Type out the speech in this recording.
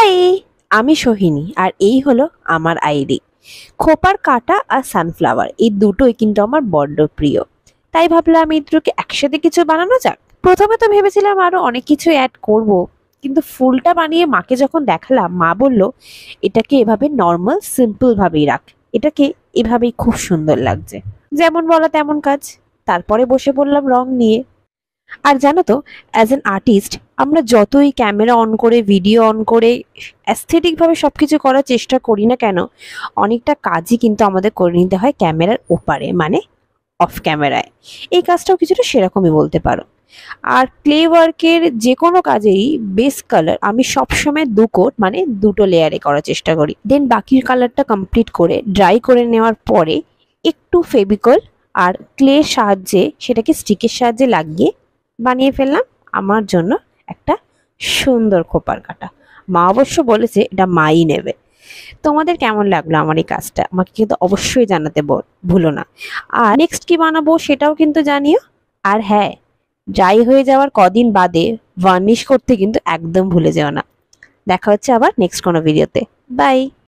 High, আমি সোহিনী আর এই হলো আমার আইডি। খোপার কাঁটা আর সানফ্লাওয়ার এই দুটোই কিন্তু আমার বড্ড প্রিয়, তাই ভাবলাম এই দুটোকে একসাথে কিছু বানানো যাক। প্রথমে তো ভেবেছিলাম আরো অনেক কিছু অ্যাড করব, কিন্তু ফুলটা বানিয়ে মাকে যখন দেখালাম মা বলল এটাকে এভাবে নর্মাল সিম্পল ভাবেই রাখ, এটাকে এভাবেই খুব সুন্দর লাগছে। যেমন বলা তেমন কাজ। তারপরে বসে পড়লাম রং নিয়ে। আর জানো তো, অ্যাজ অ্যান আর্টিস্ট আমরা যতই ক্যামেরা অন করে ভিডিও অন করে অ্যাস্থেটিক ভাবে সবকিছু করার চেষ্টা করি না কেন, অনেকটা কাজই কিন্তু আমাদের করে নিতে হয় ক্যামেরার ওপারে, মানে অফ ক্যামেরায়। এই কাজটাও কিছুটা সেরকমই বলতে পারো। আর ক্লে ওয়ার্কের যে কোনো কাজেরই বেস কালার আমি সবসময় 2 কোট মানে 2টো লেয়ারে করার চেষ্টা করি। দেন বাকি কালারটা কমপ্লিট করে ড্রাই করে নেওয়ার পরে একটু ফেভিকল আর ক্লের সাহায্যে সেটাকে স্টিকের সাহায্যে লাগিয়ে বানিয়ে ফেললাম আমার জন্য একটা সুন্দর খোপার কাঁটা। মা অবশ্য বলেছে এটা মাই নেবে। তোমাদের কেমন লাগলো আমার এই কাজটা আমাকে কিন্তু অবশ্যই জানাতে ভুলো না। আর নেক্সট কি বানাবো সেটাও কিন্তু জানিও। আর হ্যাঁ, ড্রাই হয়ে যাওয়ার কদিন বাদে ভার্নিশ করতে কিন্তু একদম ভুলে যেও না। দেখা হচ্ছে আবার নেক্সট কোনো ভিডিওতে। বাই।